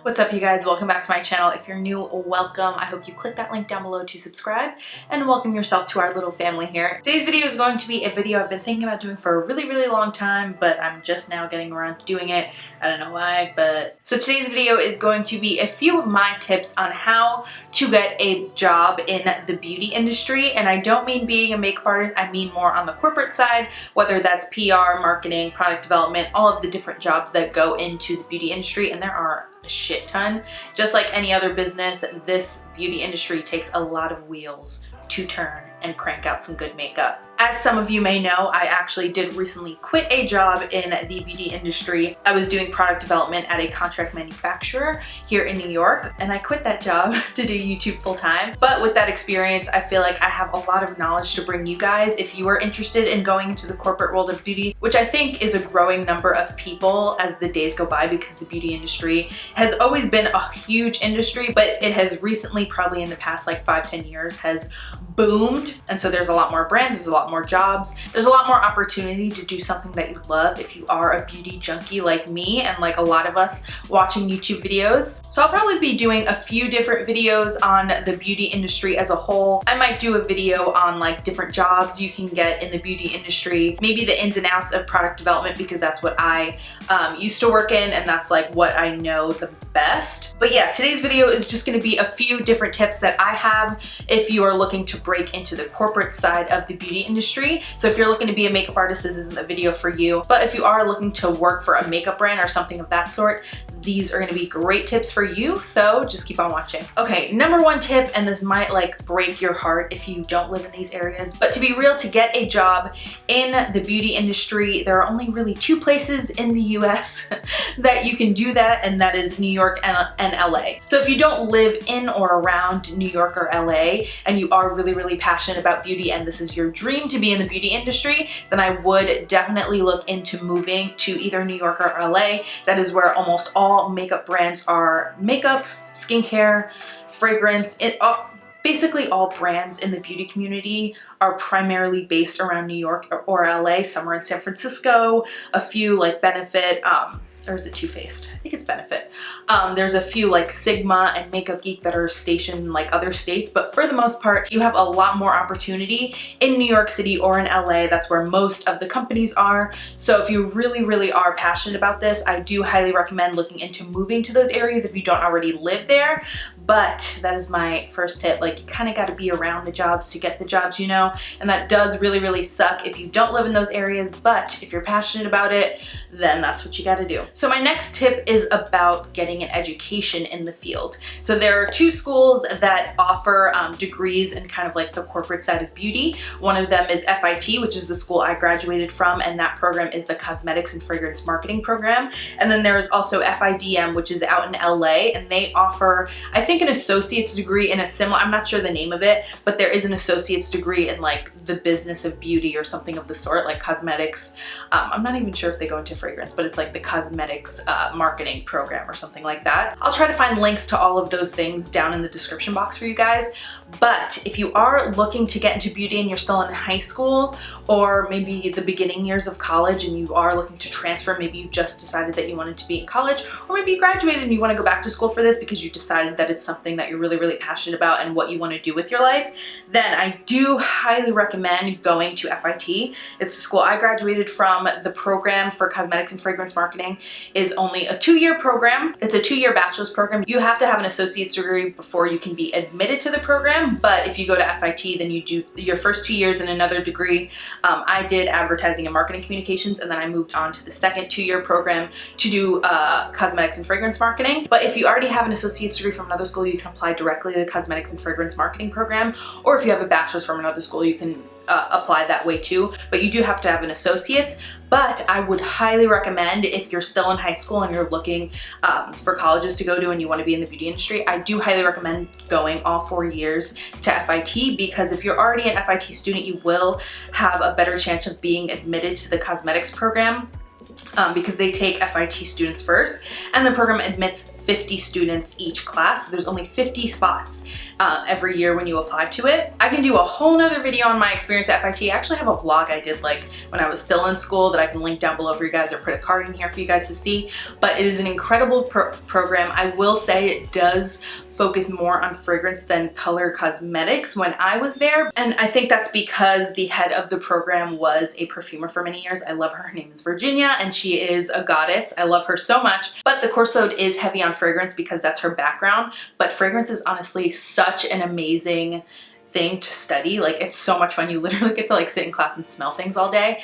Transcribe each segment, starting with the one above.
What's up, you guys? Welcome back to my channel. If you're new, welcome. I hope you click that link down below to subscribe and welcome yourself to our little family here. Today's video is going to be a video I've been thinking about doing for a really long time, but I'm just now getting around to doing it. I don't know why, but... So today's video is going to be a few of my tips on how to get a job in the beauty industry. And I don't mean being a makeup artist, I mean more on the corporate side, whether that's PR, marketing, product development, all of the different jobs that go into the beauty industry, and there are a shit ton. Just like any other business, this beauty industry takes a lot of wheels to turn and crank out some good makeup. As some of you may know, I actually did recently quit a job in the beauty industry. I was doing product development at a contract manufacturer here in New York, and I quit that job to do YouTube full time. But with that experience, I feel like I have a lot of knowledge to bring you guys if you are interested in going into the corporate world of beauty, which I think is a growing number of people as the days go by, because the beauty industry has always been a huge industry, but it has recently, probably in the past like 5-10 years, has boomed. And so there's a lot more brands, there's a lot more jobs, there's a lot more opportunity to do something that you love if you are a beauty junkie like me and like a lot of us watching YouTube videos. So I'll probably be doing a few different videos on the beauty industry as a whole. I might do a video on like different jobs you can get in the beauty industry, maybe the ins and outs of product development, because that's what I used to work in and that's like what I know the best. But yeah, today's video is just going to be a few different tips that I have if you are looking to break into the corporate side of the beauty industry. So if you're looking to be a makeup artist, this isn't the video for you. But if you are looking to work for a makeup brand or something of that sort, these are going to be great tips for you, so just keep on watching. Okay, number one tip, and this might like break your heart if you don't live in these areas, but to be real, to get a job in the beauty industry, there are only really two places in the US that you can do that, and that is New York and LA. So if you don't live in or around New York or LA, and you are really passionate about beauty and this is your dream to be in the beauty industry, then I would definitely look into moving to either New York or LA. That is where almost all makeup brands are. Makeup, skincare, fragrance, basically all brands in the beauty community are primarily based around New York or LA. Some are in San Francisco, a few like Benefit, or is it Too Faced? I think it's Benefit. There's a few like Sigma and Makeup Geek that are stationed in like other states, but for the most part, you have a lot more opportunity in New York City or in LA. That's where most of the companies are. So if you really are passionate about this, I do highly recommend looking into moving to those areas if you don't already live there. But that is my first tip. Like, you kind of got to be around the jobs to get the jobs, you know, and that does really suck if you don't live in those areas. But if you're passionate about it, then that's what you got to do. So my next tip is about getting an education in the field. So there are two schools that offer degrees in kind of like the corporate side of beauty. One of them is FIT, which is the school I graduated from, and that program is the Cosmetics and Fragrance Marketing program. And then there is also FIDM, which is out in LA, and they offer, I think, an associate's degree in a similar, I'm not sure the name of it, but there is an associate's degree in like the business of beauty or something of the sort, like cosmetics. I'm not even sure if they go into fragrance, but it's like the cosmetics marketing program or something like that. I'll try to find links to all of those things down in the description box for you guys. But if you are looking to get into beauty and you're still in high school or maybe the beginning years of college and you are looking to transfer, maybe you just decided that you wanted to be in college, or maybe you graduated and you want to go back to school for this because you decided that it's something that you're really passionate about and what you want to do with your life, then I do highly recommend going to FIT. It's the school I graduated from. The program for Cosmetics and Fragrance Marketing is only a 2-year program. It's a 2-year bachelor's program. You have to have an associate's degree before you can be admitted to the program. But if you go to FIT, then you do your first 2 years in another degree. I did advertising and marketing communications, and then I moved on to the second 2-year program to do cosmetics and fragrance marketing. But if you already have an associate's degree from another school, you can apply directly to the cosmetics and fragrance marketing program. Or if you have a bachelor's from another school, you can apply that way too. But you do have to have an associate's. But I would highly recommend, if you're still in high school and you're looking for colleges to go to and you want to be in the beauty industry, I do highly recommend going all 4 years to FIT, because if you're already an FIT student, you will have a better chance of being admitted to the cosmetics program. Because they take FIT students first, and the program admits 50 students each class. So there's only 50 spots every year when you apply to it. I can do a whole nother video on my experience at FIT. I actually have a vlog I did like when I was still in school that I can link down below for you guys, or put a card in here for you guys to see. But it is an incredible program. I will say it does focus more on fragrance than color cosmetics when I was there. And I think that's because the head of the program was a perfumer for many years. I love her. Her name is Virginia, and she is a goddess. I love her so much. But the course load is heavy on fragrance because that's her background. But fragrance is honestly such an amazing thing to study. Like, it's so much fun. You literally get to like sit in class and smell things all day.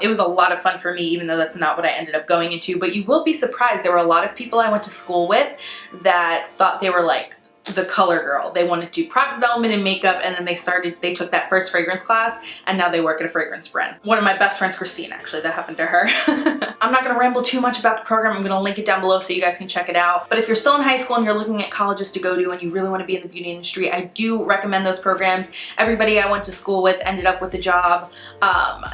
It was a lot of fun for me, even though that's not what I ended up going into. But you will be surprised. There were a lot of people I went to school with that thought they were like the color girl. They wanted to do product development and makeup, and then they took that first fragrance class, and now they work at a fragrance brand. One of my best friends, Christine, actually, that happened to her. I'm not gonna ramble too much about the program. I'm gonna link it down below so you guys can check it out. But if you're still in high school and you're looking at colleges to go to and you really wanna be in the beauty industry, I do recommend those programs. Everybody I went to school with ended up with a job.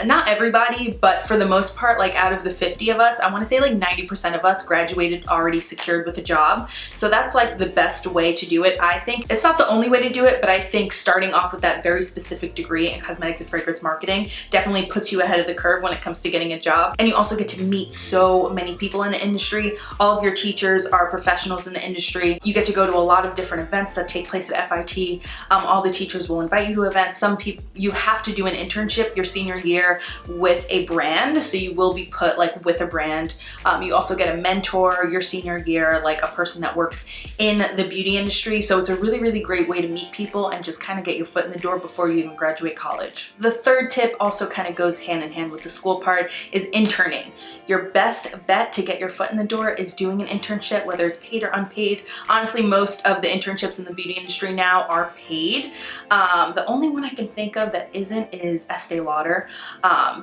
Not everybody, but for the most part, like out of the 50 of us, I wanna say like 90% of us graduated already secured with a job. So that's like the best way to do it. I think it's not the only way to do it, but I think starting off with that very specific degree in cosmetics and fragrance marketing definitely puts you ahead of the curve when it comes to getting a job. And you also get to meet so many people in the industry. All of your teachers are professionals in the industry. You get to go to a lot of different events that take place at FIT. All the teachers will invite you to events. Some people, you have to do an internship your senior year with a brand, so you will be put like with a brand. You also get a mentor your senior year, like a person that works in the beauty industry. So it's a really, really great way to meet people and just kind of get your foot in the door before you even graduate college. The third tip also kind of goes hand in hand with the school part, is interning. Your best bet to get your foot in the door is doing an internship, whether it's paid or unpaid. Honestly, most of the internships in the beauty industry now are paid. The only one I can think of that isn't is Estee Lauder.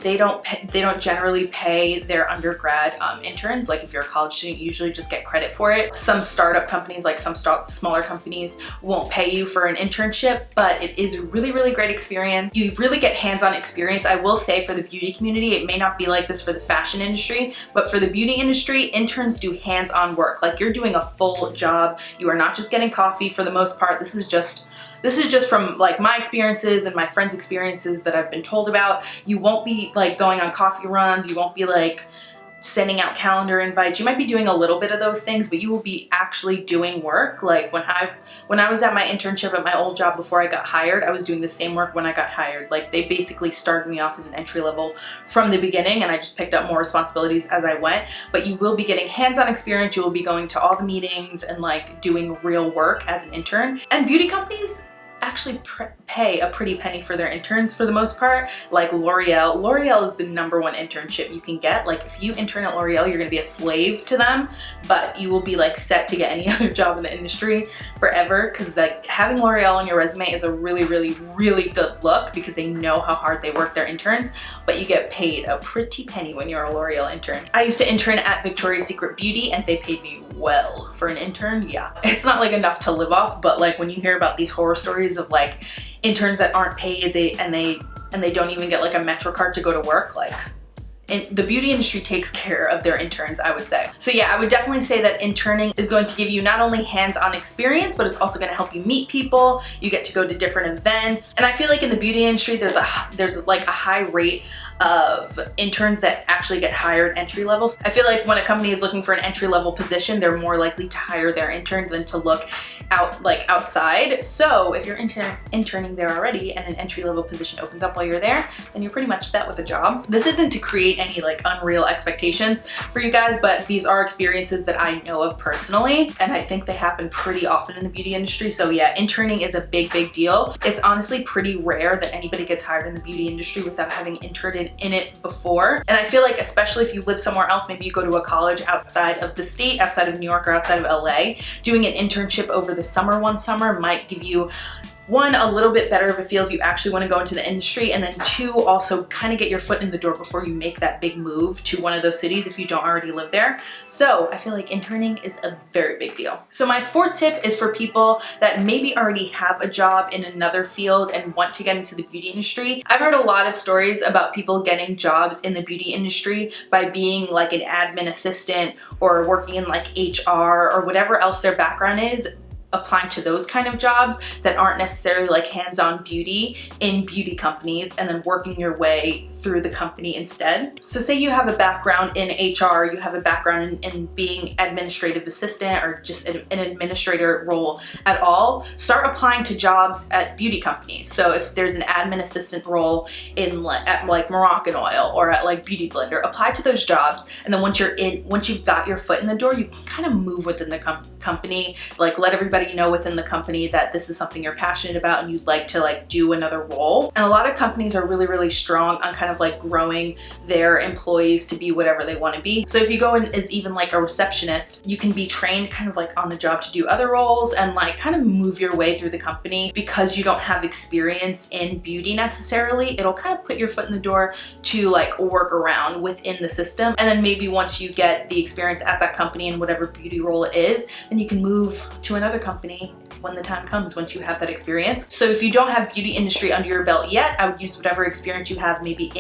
They don't generally pay their undergrad interns. Like if you're a college student, you usually just get credit for it. Some startup companies, like some smaller companies, won't pay you for an internship, but it is a really, really great experience. You really get hands-on experience. I will say for the beauty community, it may not be like this for the fashion industry, but for the beauty industry, interns do hands-on work. Like you're doing a full job. You are not just getting coffee for the most part. This is just from like my experiences and my friends' experiences that I've been told about. You won't be like going on coffee runs. You won't be like sending out calendar invites. You might be doing a little bit of those things, but you will be actually doing work. Like when I was at my internship at my old job before I got hired, I was doing the same work when I got hired. Like they basically started me off as an entry level from the beginning, and I just picked up more responsibilities as I went. But you will be getting hands-on experience. You will be going to all the meetings and like doing real work as an intern. And beauty companies actually pay a pretty penny for their interns for the most part. Like L'Oreal. L'Oreal is the #1 internship you can get. Like if you intern at L'Oreal, you're gonna be a slave to them, but you will be like set to get any other job in the industry forever, because like having L'Oreal on your resume is a really, really, really good look because they know how hard they work their interns, but you get paid a pretty penny when you're a L'Oreal intern. I used to intern at Victoria's Secret Beauty, and they paid me well for an intern. Yeah, it's not like enough to live off, but like when you hear about these horror stories of like interns that aren't paid, and they don't even get like a Metro card to go to work, like the beauty industry takes care of their interns, I would say. So yeah, I would definitely say that interning is going to give you not only hands-on experience, but it's also going to help you meet people. You get to go to different events. And I feel like in the beauty industry, there's like a high rate of interns that actually get hired entry levels. I feel like when a company is looking for an entry level position, they're more likely to hire their interns than to look outside. So if you're interning there already and an entry level position opens up while you're there, then you're pretty much set with a job. This isn't to create any like unreal expectations for you guys, but these are experiences that I know of personally, and I think they happen pretty often in the beauty industry. So yeah, interning is a big, big deal. It's honestly pretty rare that anybody gets hired in the beauty industry without having interned in it before. And I feel like especially if you live somewhere else, maybe you go to a college outside of the state, outside of New York or outside of LA, doing an internship over the summer one summer might give you one, a little bit better of a feel if you actually want to go into the industry, and then two, also kind of get your foot in the door before you make that big move to one of those cities if you don't already live there. So I feel like interning is a very big deal. So my fourth tip is for people that maybe already have a job in another field and want to get into the beauty industry. I've heard a lot of stories about people getting jobs in the beauty industry by being like an admin assistant or working in like HR or whatever else their background is, applying to those kind of jobs that aren't necessarily like hands-on beauty in beauty companies, and then working your way through the company instead. So say you have a background in HR, you have a background in being administrative assistant or just an administrator role at all, start applying to jobs at beauty companies. So if there's an admin assistant role at like Moroccan Oil or at like Beauty Blender, apply to those jobs, and then once you've got your foot in the door, you can kind of move within the company, like let everybody know within the company that this is something you're passionate about and you'd like to like do another role. And a lot of companies are really, really strong on kind of like growing their employees to be whatever they want to be. So if you go in as even like a receptionist, you can be trained kind of like on the job to do other roles and like kind of move your way through the company. Because you don't have experience in beauty necessarily, it'll kind of put your foot in the door to like work around within the system. And then maybe once you get the experience at that company in whatever beauty role it is, then you can move to another company when the time comes, once you have that experience. So if you don't have beauty industry under your belt yet, I would use whatever experience you have maybe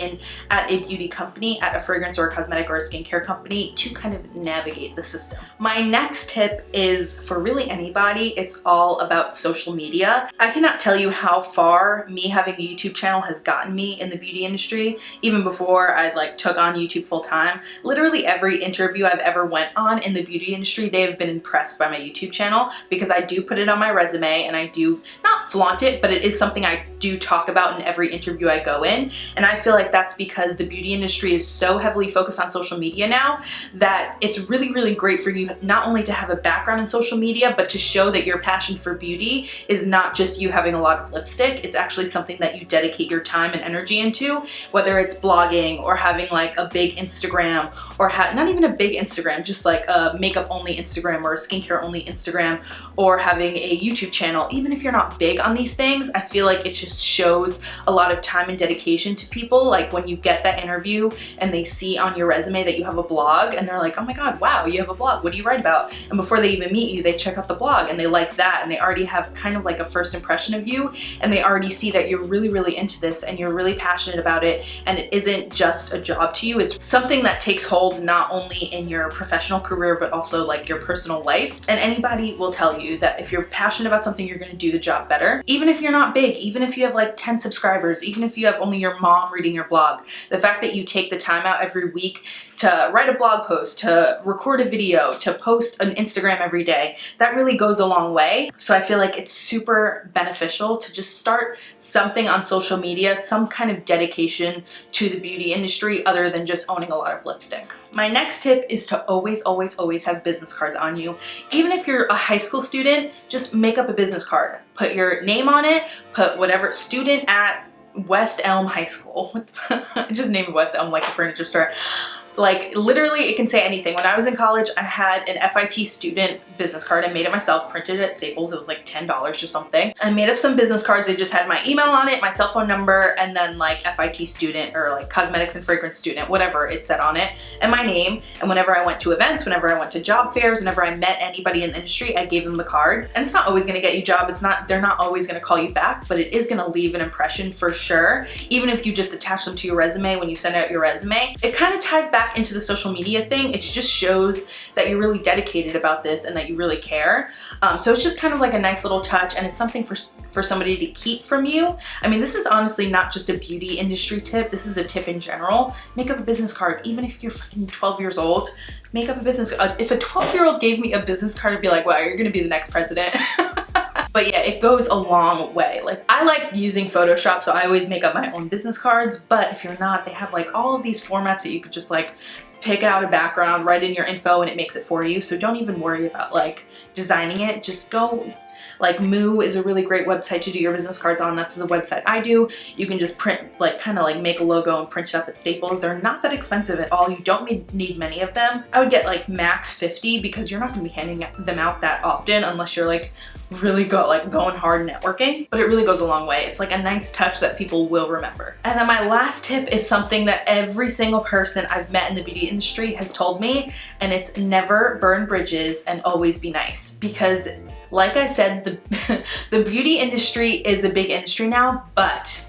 at a beauty company, at a fragrance or a cosmetic or a skincare company, to kind of navigate the system. My next tip is for really anybody. It's all about social media. I cannot tell you how far me having a YouTube channel has gotten me in the beauty industry. Even before I like took on YouTube full time, literally every interview I've ever went on in the beauty industry, they have been impressed by my YouTube channel, because I do put it on my resume and I do not flaunt it, but it is something I do talk about in every interview I go in. And I feel like that's because the beauty industry is so heavily focused on social media now that it's really, really great for you not only to have a background in social media, but to show that your passion for beauty is not just you having a lot of lipstick. It's actually something that you dedicate your time and energy into, whether it's blogging or having like a big Instagram, or not even a big Instagram, just like a makeup only Instagram or a skincare only Instagram, or having a YouTube channel. Even if you're not big on these things, I feel like it just shows a lot of time and dedication to people. Like when you get that interview and they see on your resume that you have a blog and they're like, oh my God, wow, you have a blog. What do you write about? And before they even meet you, they check out the blog and they like that, and they already have kind of like a first impression of you, and they already see that you're really, really into this and you're really passionate about it, and it isn't just a job to you. It's something that takes hold not only in your professional career, but also like your personal life. And anybody will tell you that if you're passionate about something, you're going to do the job better. Even if you're not big, even if you have like 10 subscribers, even if you have only your mom reading your blog, the fact that you take the time out every week to write a blog post, to record a video, to post an Instagram every day, that really goes a long way. So I feel like it's super beneficial to just start something on social media, some kind of dedication to the beauty industry other than just owning a lot of lipstick. My next tip is to always, always, always have business cards on you. Even if you're a high school student, just make up a business card. Put your name on it, put whatever, student at West Elm High School. Just name West Elm like a furniture store. Like literally it can say anything. When I was in college, I had an FIT student business card. I made it myself, printed it at Staples. It was like $10 or something. I made up some business cards. They just had my email on it, my cell phone number, and then like FIT student or like cosmetics and fragrance student, whatever it said on it, and my name. And whenever I went to events, whenever I went to job fairs, whenever I met anybody in the industry, I gave them the card. And it's not always gonna get you a job. They're not always gonna call you back, but it is gonna leave an impression for sure. Even if you just attach them to your resume when you send out your resume, it kind of ties back into the social media thing. It just shows that you're really dedicated about this and that you really care. So it's just kind of like a nice little touch, and it's something for somebody to keep from you. I mean, this is honestly not just a beauty industry tip. This is a tip in general. Make up a business card. Even if you're fucking 12 years old, make up a business. If a 12-year-old gave me a business card, I'd be like, wow, you're gonna be the next president. But yeah, it goes a long way. Like I like using Photoshop, so I always make up my own business cards. But if you're not, they have like all of these formats that you could just like pick out a background, write in your info, and it makes it for you. So don't even worry about like designing it. Just go Like Moo is a really great website to do your business cards on. That's the website I do. You can just print, like kind of like make a logo and print it up at Staples. They're not that expensive at all. You don't need many of them. I would get like max 50 because you're not gonna be handing them out that often unless you're like really going hard networking, but it really goes a long way. It's like a nice touch that people will remember. And then my last tip is something that every single person I've met in the beauty industry has told me, and it's never burn bridges and always be nice. Because like I said, the beauty industry is a big industry now, but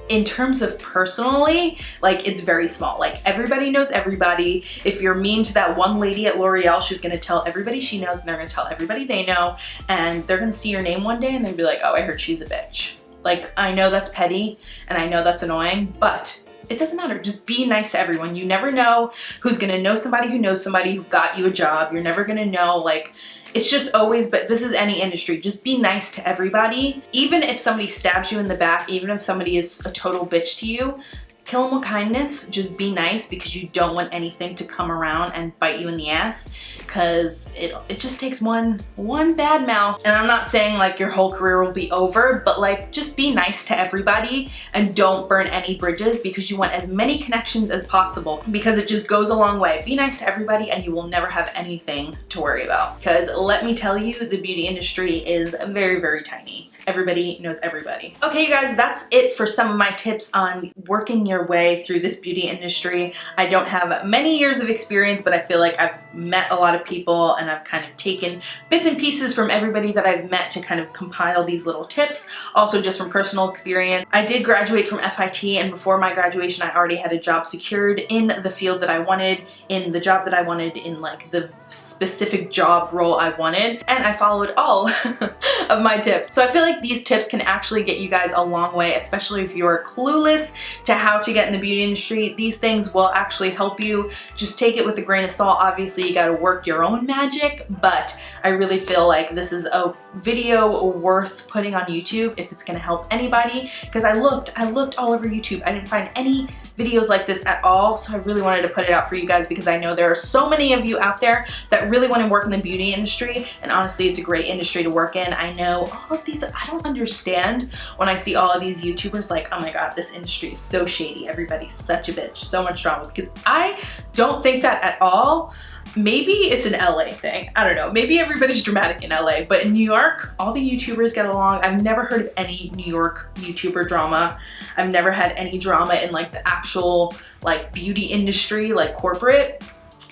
in terms of personally, like it's very small. Like everybody knows everybody. If you're mean to that one lady at L'Oreal, she's gonna tell everybody she knows, and they're gonna tell everybody they know, and they're gonna see your name one day and they'll be like, oh, I heard she's a bitch. Like, I know that's petty and I know that's annoying, but it doesn't matter. Just be nice to everyone. You never know who's gonna know somebody who got you a job. You're never gonna know, like, it's just always, but this is any industry. Just be nice to everybody. Even if somebody stabs you in the back, even if somebody is a total bitch to you, kill them with kindness. Just be nice, because you don't want anything to come around and bite you in the ass, because it just takes one bad mouth. And I'm not saying like your whole career will be over, but like just be nice to everybody and don't burn any bridges, because you want as many connections as possible, because it just goes a long way. Be nice to everybody and you will never have anything to worry about, because let me tell you, the beauty industry is very, very tiny. Everybody knows everybody. Okay, you guys, that's it for some of my tips on working your way through this beauty industry. I don't have many years of experience, but I feel like I've met a lot of people and I've kind of taken bits and pieces from everybody that I've met to kind of compile these little tips. Also just from personal experience. I did graduate from FIT, and before my graduation, I already had a job secured in the field that I wanted, in the job that I wanted, in like the specific job role I wanted, and I followed all of my tips. So I feel like these tips can actually get you guys a long way, especially if you're clueless to how to get in the beauty industry. These things will actually help you. Just take it with a grain of salt. Obviously, you gotta work your own magic, but I really feel like this is a video worth putting on YouTube if it's gonna help anybody, because I looked all over YouTube. I didn't find any videos like this at all, so I really wanted to put it out for you guys, because I know there are so many of you out there that really want to work in the beauty industry, and honestly, it's a great industry to work in. I know all of these, I don't understand when I see all of these YouTubers like, oh my god, this industry is so shady, everybody's such a bitch, so much drama, because I don't think that at all. Maybe it's an LA thing. I don't know. Maybe everybody's dramatic in LA, but in New York, all the YouTubers get along. I've never heard of any New York YouTuber drama. I've never had any drama in like the actual like beauty industry, like corporate.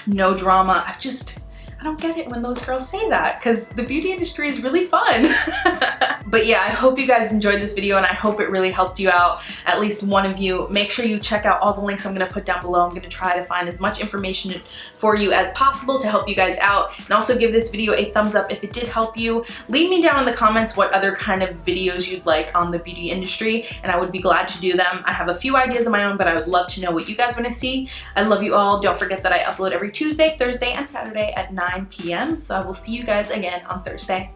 No drama. I don't get it when those girls say that, because the beauty industry is really fun. But yeah, I hope you guys enjoyed this video, and I hope it really helped you out, at least one of you. Make sure you check out all the links I'm gonna put down below. I'm gonna try to find as much information for you as possible to help you guys out, and also give this video a thumbs up if it did help you. Leave me down in the comments what other kind of videos you'd like on the beauty industry, and I would be glad to do them. I have a few ideas of my own, but I would love to know what you guys wanna see. I love you all. Don't forget that I upload every Tuesday, Thursday, and Saturday at 9 p.m. So I will see you guys again on Thursday.